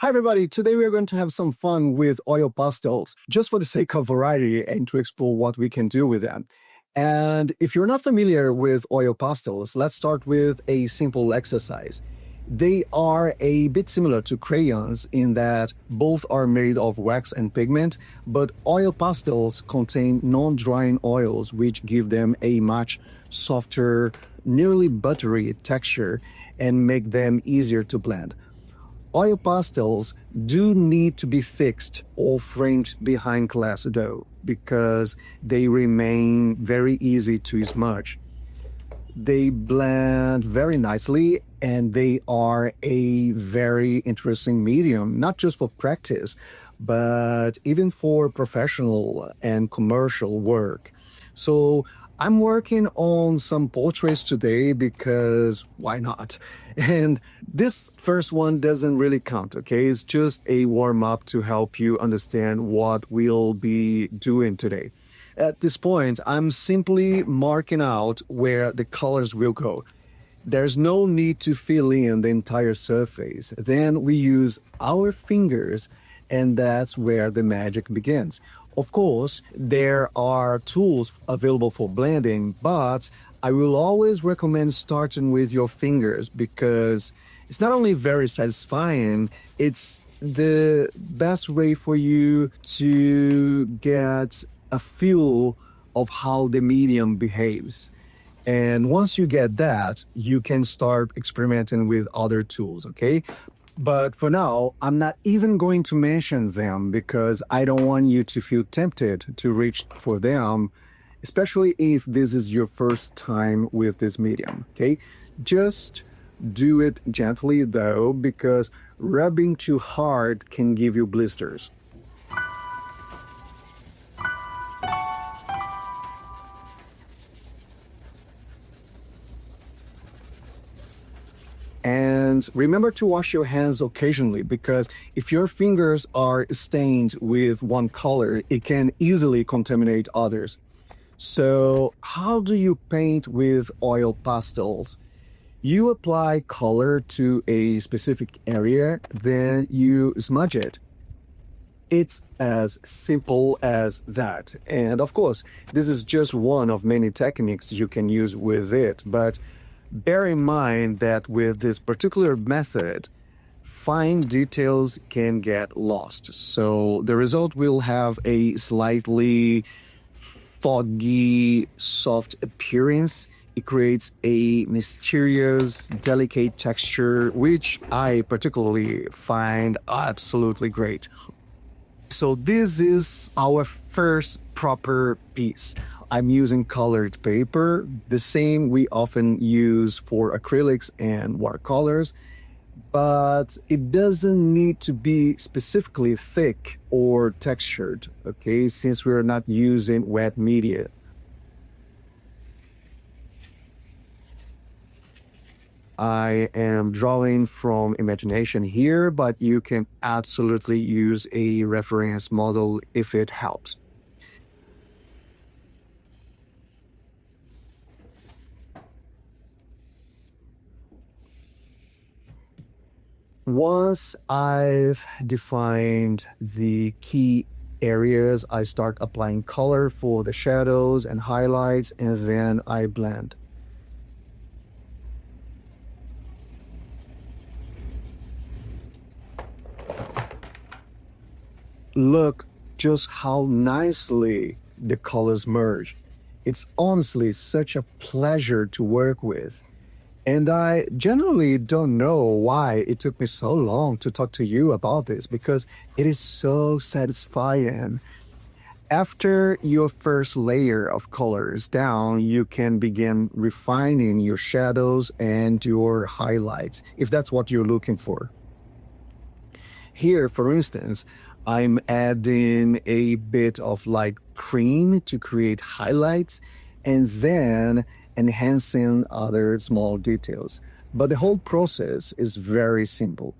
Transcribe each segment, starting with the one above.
Hi everybody, today we are going to have some fun with oil pastels, just for the sake of variety and to explore what we can do with them. And if you're not familiar with oil pastels, let's start with a simple exercise. They are a bit similar to crayons in that both are made of wax and pigment, but oil pastels contain non-drying oils which give them a much softer, nearly buttery texture and make them easier to blend. Oil pastels do need to be fixed or framed behind glass though, because they remain very easy to smudge. They blend very nicely and they are a very interesting medium, not just for practice, but even for professional and commercial work. So I'm working on some portraits today because why not? And this first one doesn't really count, okay? It's just a warm-up to help you understand what we'll be doing today. At this point, I'm simply marking out where the colors will go. There's no need to fill in the entire surface. Then we use our fingers, and that's where the magic begins. Of course, there are tools available for blending, but I will always recommend starting with your fingers because it's not only very satisfying, it's the best way for you to get a feel of how the medium behaves. And once you get that, you can start experimenting with other tools, okay? But for now, I'm not even going to mention them because I don't want you to feel tempted to reach for them, especially if this is your first time with this medium, okay? Just do it gently though, because rubbing too hard can give you blisters. And remember to wash your hands occasionally because if your fingers are stained with one color, it can easily contaminate others. So how do you paint with oil pastels? You apply color to a specific area, then you smudge it. It's as simple as that. And of course, this is just one of many techniques you can use with it, but bear in mind that with this particular method, fine details can get lost. So the result will have a slightly foggy, soft appearance. It creates a mysterious, delicate texture, which I particularly find absolutely great. So this is our first proper piece. I'm using colored paper, the same we often use for acrylics and watercolors, but it doesn't need to be specifically thick or textured, okay, since we're not using wet media. I am drawing from imagination here, but you can absolutely use a reference model if it helps. Once I've defined the key areas, I start applying color for the shadows and highlights, and then I blend. Look just how nicely the colors merge. It's honestly such a pleasure to work with. And I generally don't know why it took me so long to talk to you about this because it is so satisfying. After your first layer of colors down, you can begin refining your shadows and your highlights, if that's what you're looking for. Here, for instance, I'm adding a bit of light cream to create highlights and then enhancing other small details. But the whole process is very simple.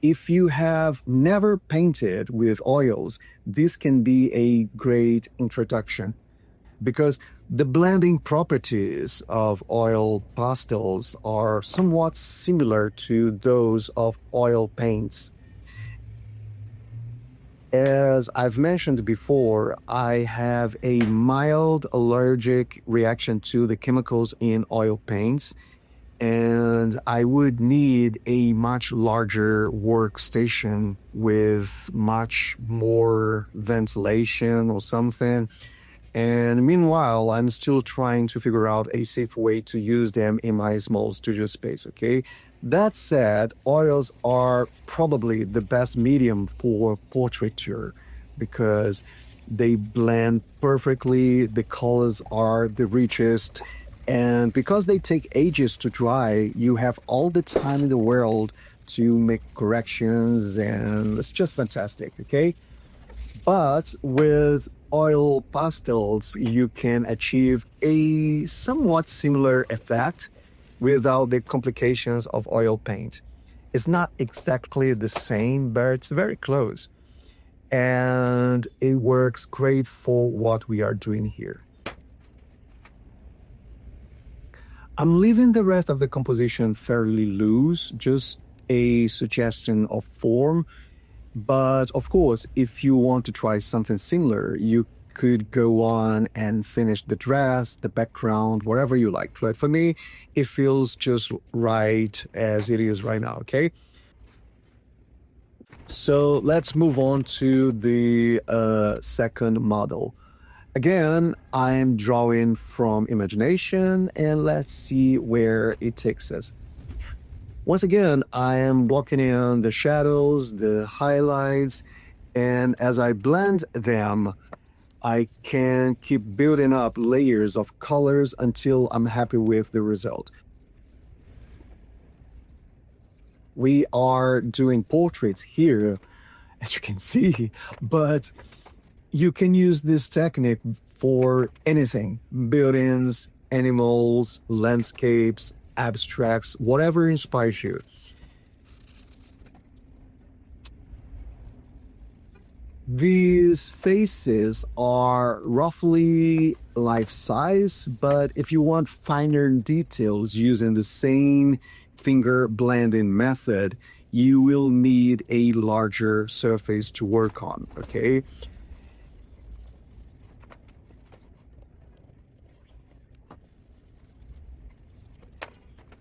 If you have never painted with oils, this can be a great introduction because the blending properties of oil pastels are somewhat similar to those of oil paints. As I've mentioned before, I have a mild allergic reaction to the chemicals in oil paints, and I would need a much larger workstation with much more ventilation or something. And meanwhile, I'm still trying to figure out a safe way to use them in my small studio space, okay? That said, oils are probably the best medium for portraiture because they blend perfectly, the colors are the richest, and because they take ages to dry, you have all the time in the world to make corrections, and it's just fantastic, okay? But with oil pastels, you can achieve a somewhat similar effect without the complications of oil paint. It's not exactly the same, but it's very close. And it works great for what we are doing here. I'm leaving the rest of the composition fairly loose, just a suggestion of form. But of course, if you want to try something similar, you could go on and finish the dress, the background, whatever you like. But for me, it feels just right as it is right now, okay? So let's move on to the second model. Again, I'm drawing from imagination, and let's see where it takes us. Once again, I am blocking in the shadows, the highlights, and as I blend them, I can keep building up layers of colors until I'm happy with the result. We are doing portraits here, as you can see, but you can use this technique for anything: buildings, animals, landscapes, abstracts, whatever inspires you. These faces are roughly life size, but if you want finer details using the same finger blending method, you will need a larger surface to work on, okay?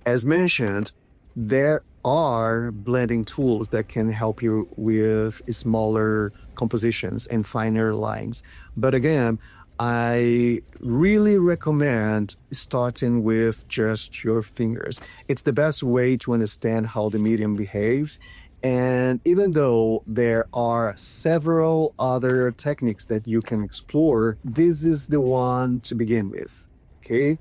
As mentioned, there are blending tools that can help you with smaller compositions and finer lines. But again, I really recommend starting with just your fingers. It's the best way to understand how the medium behaves. And even though there are several other techniques that you can explore, this is the one to begin with, okay?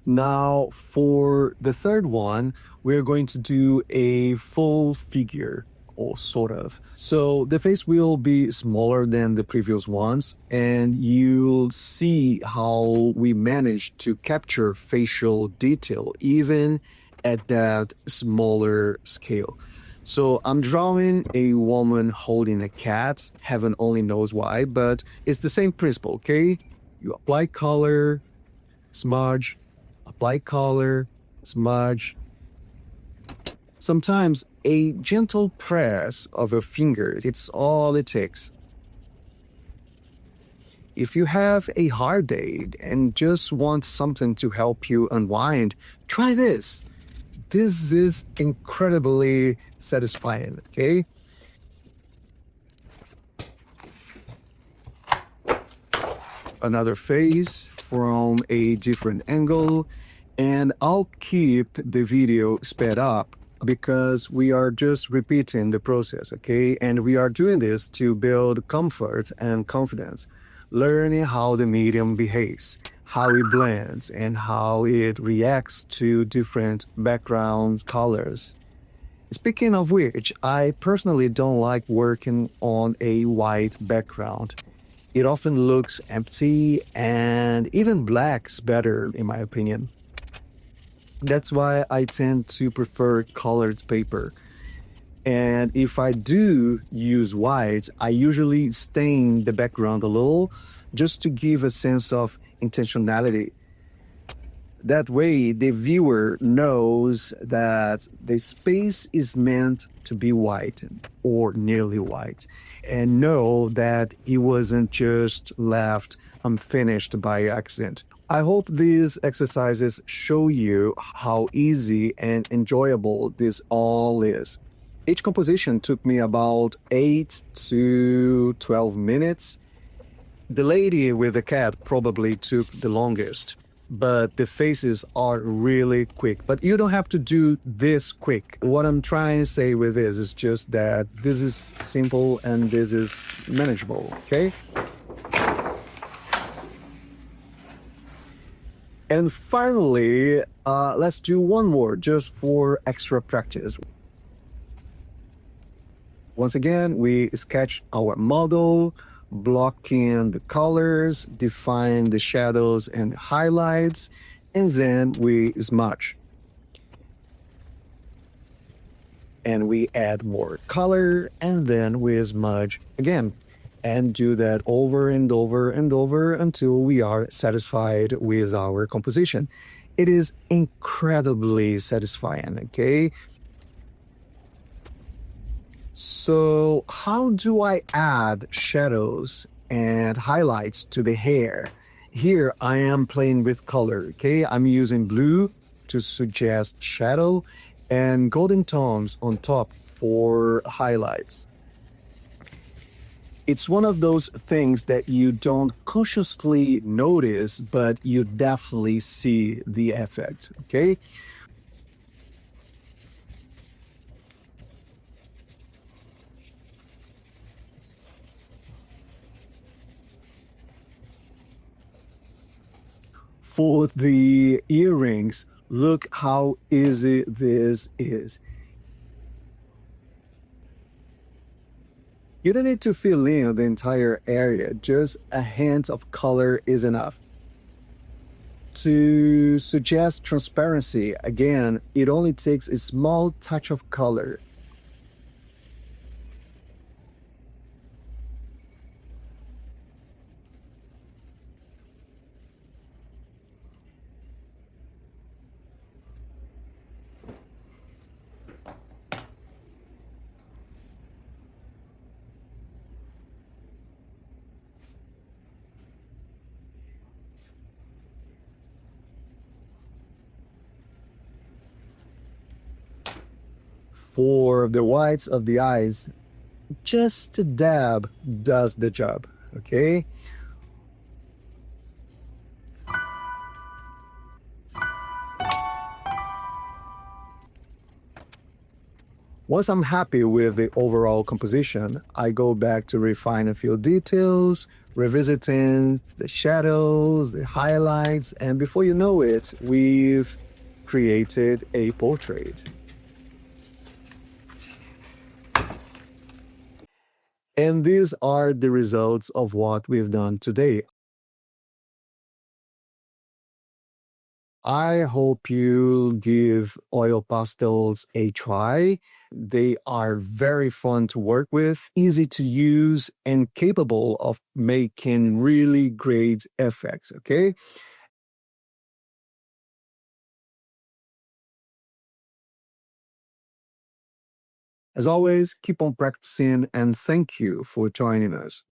Now, for the third one, we're going to do a full figure, or sort of. So the face will be smaller than the previous ones, and you'll see how we managed to capture facial detail even at that smaller scale. So I'm drawing a woman holding a cat. Heaven only knows why, but it's the same principle, okay? You apply color, smudge, apply color, smudge. Sometimes a gentle press of your fingers, it's all it takes. If you have a hard day and just want something to help you unwind, try this. This is incredibly satisfying, okay? Another face from a different angle, and I'll keep the video sped up because we are just repeating the process, okay? And we are doing this to build comfort and confidence, learning how the medium behaves, how it blends, and how it reacts to different background colors. Speaking of which, I personally don't like working on a white background. It often looks empty and even black's better, in my opinion. That's why I tend to prefer colored paper. And if I do use white, I usually stain the background a little just to give a sense of intentionality. That way, the viewer knows that the space is meant to be white or nearly white, and know that it wasn't just left unfinished by accident. I hope these exercises show you how easy and enjoyable this all is. Each composition took me about 8 to 12 minutes. The lady with the cat probably took the longest, but the faces are really quick. But you don't have to do this quick. What I'm trying to say with this is just that this is simple and this is manageable, okay? And finally, let's do one more just for extra practice. Once again, we sketch our model, block in the colors, define the shadows and highlights, and then we smudge. And we add more color, and then we smudge again. And do that over and over and over until we are satisfied with our composition. It is incredibly satisfying, okay? So, how do I add shadows and highlights to the hair? Here I am playing with color, okay? I'm using blue to suggest shadow and golden tones on top for highlights. It's one of those things that you don't consciously notice, but you definitely see the effect, okay? For the earrings, look how easy this is. You don't need to fill in the entire area, just a hint of color is enough. To suggest transparency, again, it only takes a small touch of color. For the whites of the eyes, just a dab does the job, okay? Once I'm happy with the overall composition, I go back to refine a few details, revisiting the shadows, the highlights, and before you know it, we've created a portrait. And these are the results of what we've done today. I hope you give oil pastels a try. They are very fun to work with, easy to use, and capable of making really great effects, okay? As always, keep on practicing and thank you for joining us.